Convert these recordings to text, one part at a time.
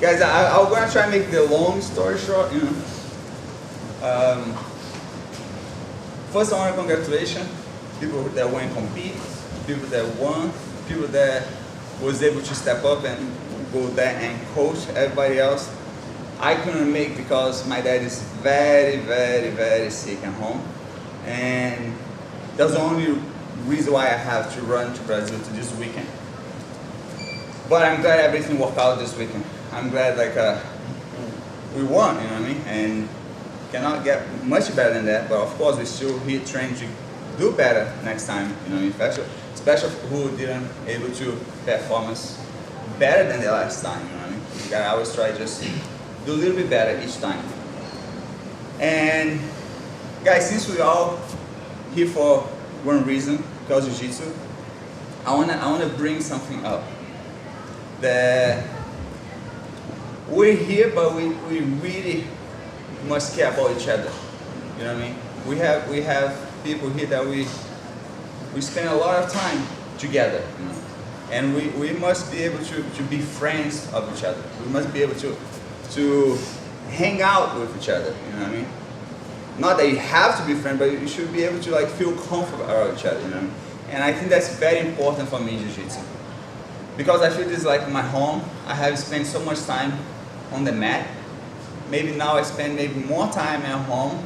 Guys, I'm gonna try and make the long story short, you know. First, I want to congratulate people that went compete, people that won, people that was able to step up and go there and coach everybody else. I couldn't make because my dad is very, very, very sick at home, and that's the only reason why I have to run to Brazil to this weekend. But I'm glad everything worked out this weekend. I'm glad we won, you know what I mean? And cannot get much better than that, but of course we still here trying to do better next time, you know what I mean? Especially who didn't able to perform better than the last time, you know what I mean? You gotta always try just do a little bit better each time. And guys, since we all here for one reason, because Jiu-Jitsu, I wanna bring something up. That we're here, but we really must care about each other. You know what I mean? We have people here that we spend a lot of time together, you know? And we must be able to be friends of each other. We must be able to hang out with each other. You know what I mean? Not that you have to be friends, but you should be able to feel comfortable around each other. You know what I mean? And I think that's very important for me in Jiu-Jitsu. Because I feel this is like my home. I have spent so much time on the mat. Maybe now I spend maybe more time at home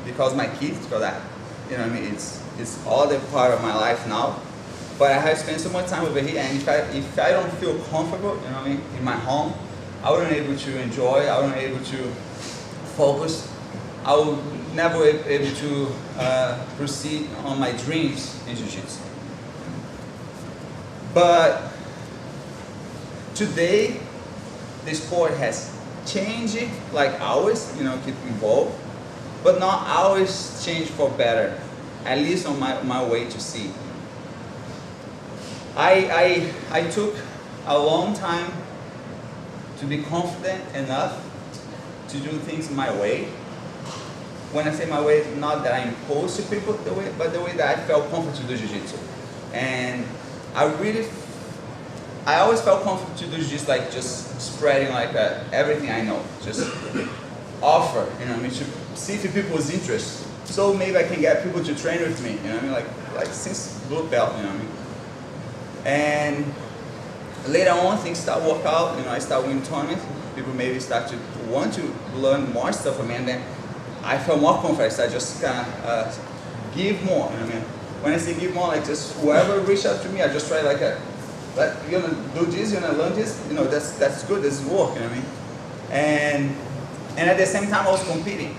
because my kids, because you know what I mean, it's all the part of my life now. But I have spent so much time over here, and if I don't feel comfortable, you know what I mean, in my home, I wouldn't be able to enjoy, I wouldn't be able to focus, I would never be able to proceed on my dreams in Jiu-Jitsu. But today, the sport has changed like always, you know, keep evolved, but not always change for better, at least on my way to see. I took a long time to be confident enough to do things my way. When I say my way, not that I impose to people the way, but the way that I felt comfortable to do Jiu-Jitsu. And I always felt comfortable to do Jiu-Jitsu, just spreading everything I know, just offer, you know what I mean, to see if people's interest. So maybe I can get people to train with me, you know what I mean, like since blue belt, you know what I mean. And later on, things start work out, you know, I start winning tournaments, people maybe start to want to learn more stuff from me, and then I felt more confident, I just kind of give more, you know what I mean. When I say give more, just whoever reach out to me, I just try you're gonna do this, you're gonna learn this, you know, that's good, this is work, you know what I mean? And at the same time I was competing.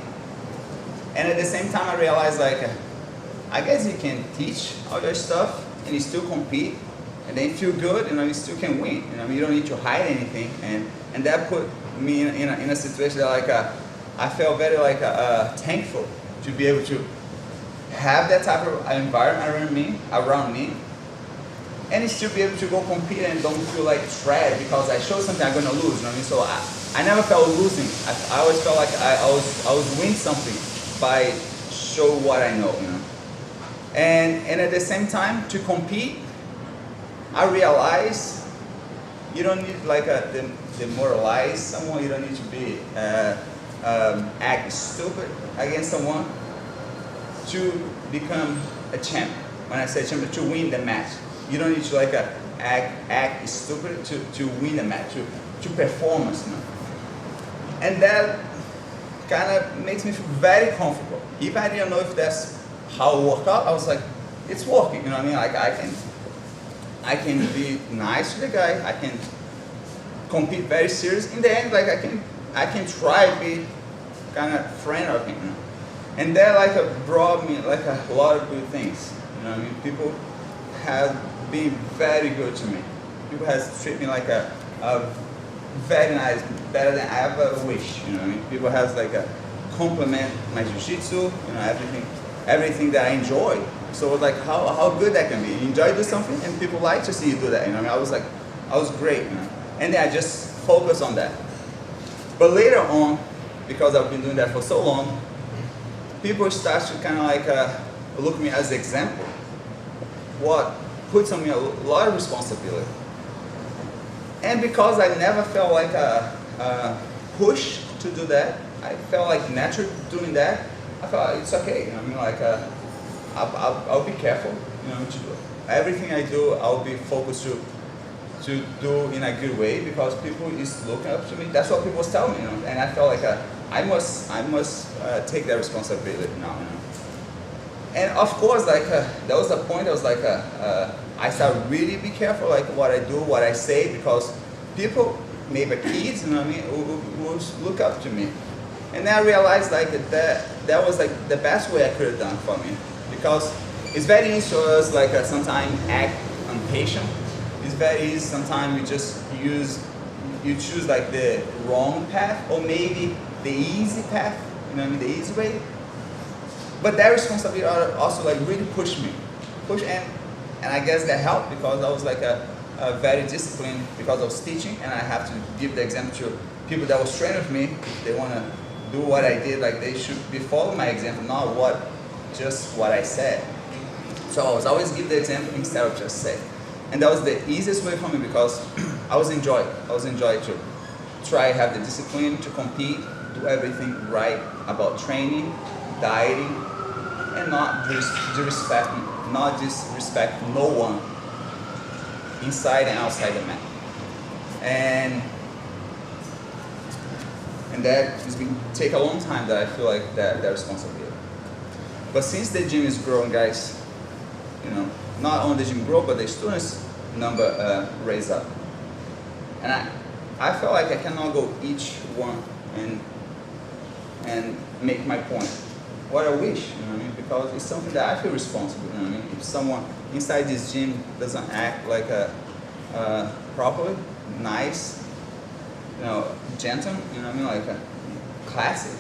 And at the same time I realized I guess you can teach all your stuff and you still compete and then feel good, you know, you still can win. You know, you don't need to hide anything, and that put me in a situation that I felt very thankful to be able to have that type of environment around me, and still be able to go compete and don't feel like trash because I showed something I'm gonna lose. You know what I mean? So I never felt losing. I always felt like I was winning something by show what I know. You know, and at the same time to compete, I realized you don't need demoralize someone. You don't need to be act stupid against someone to become a champ. When I say champion, to win the match. You don't need to act stupid to win the match, to performance, you know. And that kind of makes me feel very comfortable. If I didn't know if that's how it worked out, I was like, it's working, you know what I mean? I can be nice to the guy, I can compete very serious. In the end, I can try to be kind of friend of him, you know? And that brought me a lot of good things, you know what I mean? People have been very good to me. People has treated me like a very nice, better than I ever wish, you know what I mean? People has compliment my jiu-jitsu, you know, everything that I enjoy. So how good that can be. You enjoy do something and people like to see you do that, you know what I mean? I was great, you know? And then I just focus on that. But later on, because I've been doing that for so long, people start to kind of look at me as an example. What puts on me a lot of responsibility. And because I never felt like a push to do that, I felt like naturally doing that. I felt it's okay. You know what I mean? Like I'll be careful. You know, to do everything I do, I'll be focused to do in a good way because people is looking up to me. That's what people tell me. You know, and I felt like I must take that responsibility now. You know? And of course, like there was a point. I was like, I started really be careful, like what I do, what I say, because people, maybe kids, you know what I mean, will look up to me. And then I realized like that was like the best way I could have done for me, because it's very easy for us like sometimes act impatient. It's very easy sometimes you choose like the wrong path or maybe the easy path, you know what I mean, the easy way. But that responsibility also like really pushed me, and I guess that helped because I was like a very disciplined because I was teaching, and I have to give the example to people that was training with me. If they want to do what I did, like they should be following my example, not just what I said. So I was always give the example instead of just say, and that was the easiest way for me because I was enjoying to try have the discipline to compete, do everything right about training, dieting, and not disrespect no one inside and outside the mat. And that has been take a long time that I feel like that responsibility. But since the gym is growing, guys, you know, not only the gym grow, but the students number raise up. And I felt like I cannot go each one and make my point. What I wish, you know what I mean? Because it's something that I feel responsible, you know what I mean? If someone inside this gym doesn't act like properly, nice, you know, gentle, you know what I mean? Like a classy.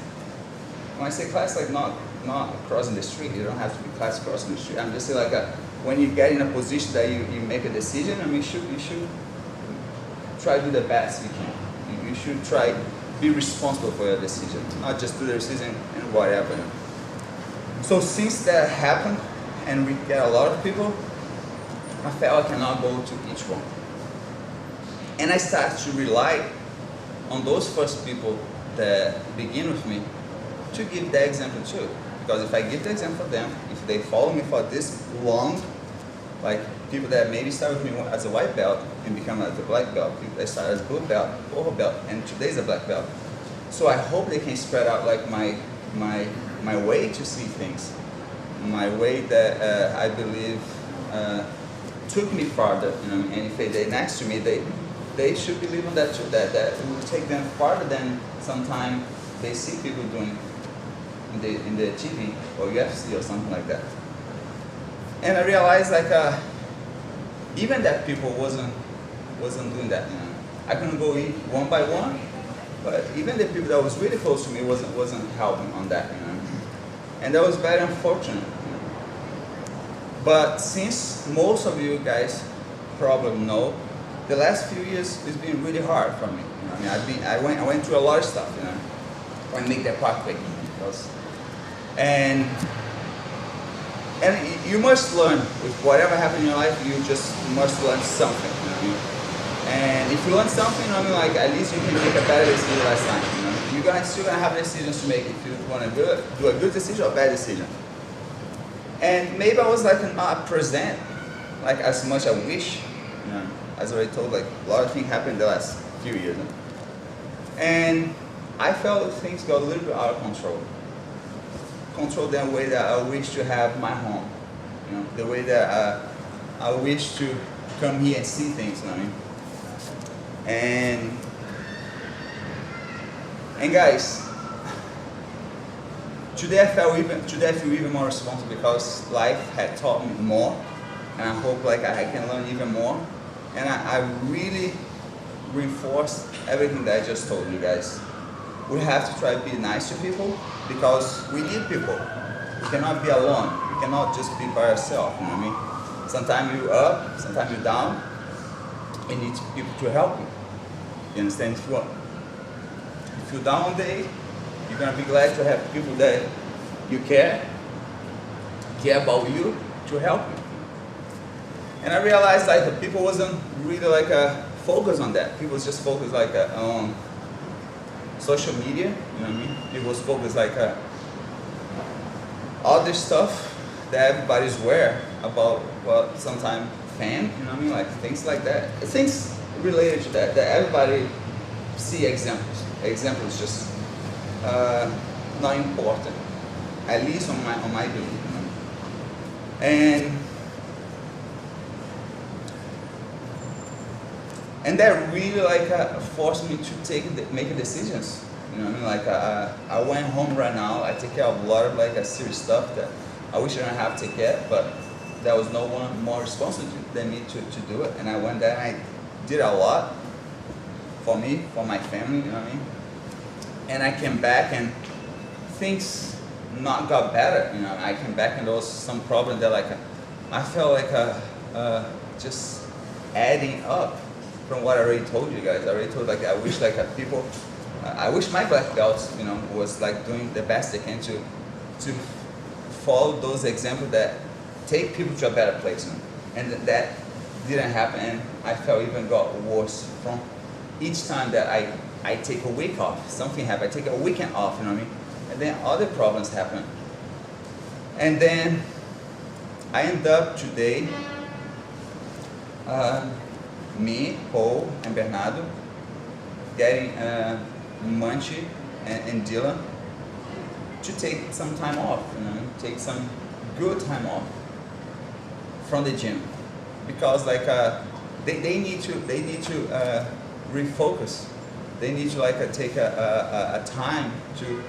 When I say class, like not crossing the street, you don't have to be class crossing the street. I'm just saying like when you get in a position that you make a decision, I mean, you should try to do the best you can. You should try be responsible for your decision, not just do the decision and whatever. So since that happened, and we get a lot of people, I felt I cannot go to each one. And I started to rely on those first people that begin with me to give the example too. Because if I give the example for them, if they follow me for this long, like people that maybe start with me as a white belt and become as a black belt, people that start as blue belt, purple belt, and today's a black belt. So I hope they can spread out like my way to see things, my way that I believe took me farther, you know, and if they're next to me, they should believe in that too, that will take them farther than sometimes they see people doing in the TV or UFC or something like that. And I realized like even that people wasn't doing that, you know. I couldn't go in one by one, but even the people that was really close to me wasn't helping on that, you know. And that was very unfortunate. You know. But since most of you guys probably know, the last few years has been really hard for me. You know, I mean, I went through a lot of stuff, you know. I want to make that part quick because, and you must learn with whatever happened in your life. You just must learn something. You know what I mean? And if you learn something, you know what I mean, like at least you can make a better decision last time. You know, you're still gonna have decisions to make if you want to do a good decision or a bad decision. And maybe I was like not present like as much as I wish. You know, as I already told, like a lot of things happened in the last few years, you know? And I felt things got a little bit out of control. Control the way that I wish to have my home, you know, the way that I wish to come here and see things, you know what I mean? And guys, today I feel even more responsible because life had taught me more, and I hope like I can learn even more. And I really reinforce everything that I just told you guys. We have to try to be nice to people because we need people. We cannot be alone. We cannot just be by ourselves, you know what I mean? Sometimes you're up, sometimes you're down. You need people to help you. You understand? If you're down one day, you're gonna be glad to have people that you care about you to help you. And I realized like the people wasn't really like focus on that. People just focus like on social media, you know what I mean? People focus like other stuff that everybody's aware about, well, sometimes fame, you know what I mean? Like things like that. Things related to that everybody see examples. Examples just not important, at least on my view, you know? And that really like forced me to make decisions. You know what I mean? Like I went home right now. I take care of a lot of like serious stuff that I wish I didn't have to take care, but there was no one more responsible than me to do it. And I went there and I did a lot for me, for my family. You know what I mean? And I came back and things not got better. You know, I came back and there was some problem that like I felt like just adding up. From what I already told you guys, I already told like I wish like people, I wish my black belts, you know, was like doing the best they can to follow those examples that take people to a better place, you know? And that didn't happen, and I felt even got worse from each time that I take a week off. Something happened. I take a weekend off, you know what I mean? And then other problems happen, and then I end up today. Me, Paul, and Bernardo getting Munchie and Dylan to take some time off, you know, take some good time off from the gym, because like they need to refocus. They need to like take a time to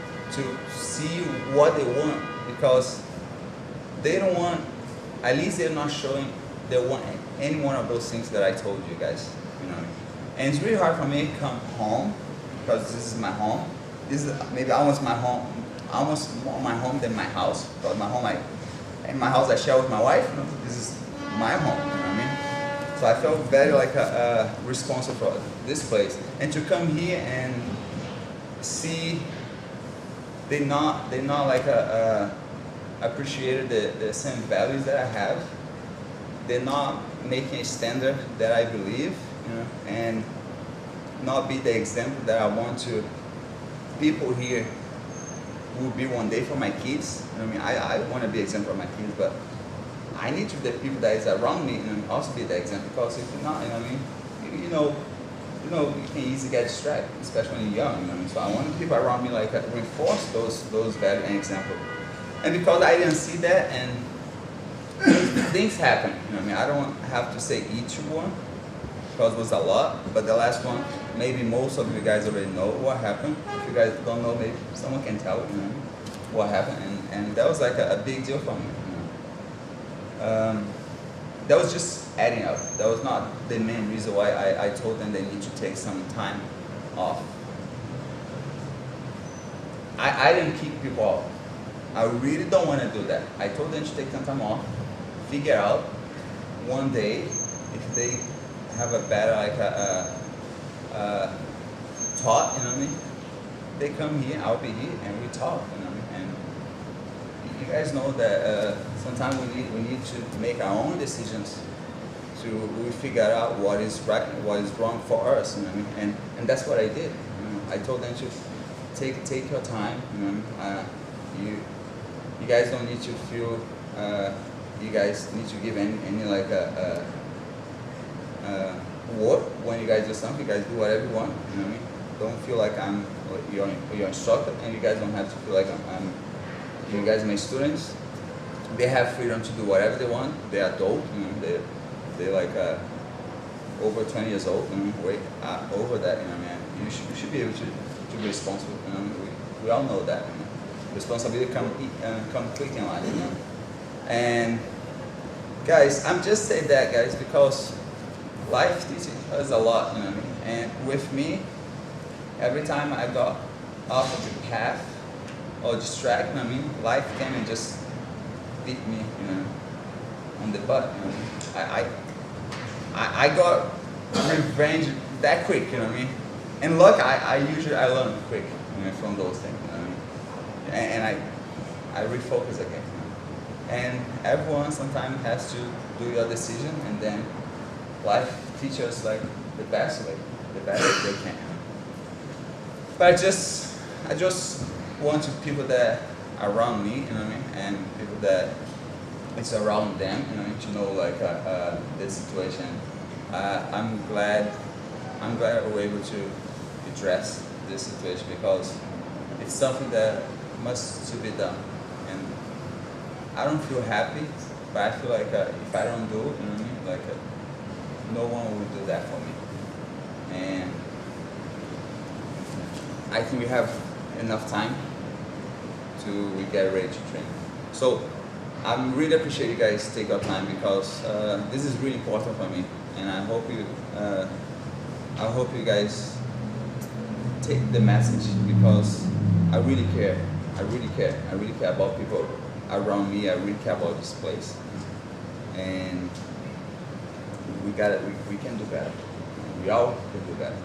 see what they want, because they don't want, at least they're not showing they want any one of those things that I told you guys, you know what I mean? And it's really hard for me to come home, because this is my home. This is maybe almost my home, almost more my home than my house. Because my home, in my house I share with my wife. You know, this is my home, you know what I mean? So I felt very like responsible for this place, and to come here and see they not like appreciated the same values that I have. They're not making a standard that I believe, you know, and not be the example that I want to people here will be one day for my kids. You know what I mean? I want to be an example for my kids, but I need to be the people that is around me and also be the example, because if you're not, you know what I mean? You know, you can easily get distracted, especially when you're young, you know what I mean? So I want people around me like reinforce those values and example. And because I didn't see that, and things happen, you know what I mean? I don't have to say each one, because it was a lot, but the last one, maybe most of you guys already know what happened. If you guys don't know, maybe someone can tell you, know, what happened, and that was like a big deal for me, you know? That was just adding up. That was not the main reason why I told them they need to take some time off. I didn't kick people off. I really don't want to do that. I told them to take some time off, figure out one day if they have a better like thought, you know what I mean? They come here, I'll be here, and we talk, you know what I mean? And you guys know that sometimes we need to make our own decisions we figure out what is right and what is wrong for us, you know what I mean? And that's what I did. You know? I told them to take your time, you know. You guys don't need to feel. You guys need to give any like word when you guys do something. You guys do whatever you want. You know what I mean? Don't feel like I'm your instructor, and you guys don't have to feel like I'm you guys are my students. They have freedom to do whatever they want. They're adult. You know, they're like over 20 years old. You know, way over that. You know, man. You should be able to be responsible. You know, we all know that. You know? Responsibility come quick in life. You know? And guys, I'm just saying that, guys, because life teaches us a lot. You know what I mean? And with me, every time I got off of the path or distracted, you know what I mean, life came and just beat me, you know, on the butt. You know? I got revenge that quick, you know what I mean? And look, I usually learn quick, you know, from those things, you know what I mean? And I refocus again. You know? And everyone sometimes has to do your decision, and then life teaches us like the best way they can. But I just want to people that are around me, you know what I mean, and people that it's around them, you know, to know like the situation. I'm glad we're able to address this situation because it's something that must to be done, and I don't feel happy, but I feel like if I don't do it, you know what I mean, like no one will do that for me, and I think we have enough time to get ready to train. So I'm really appreciate you guys take your time because this is really important for me, and I hope you guys take the message because I really care. I really care about people around me. I really care about this place, and we can do better. We all can do better.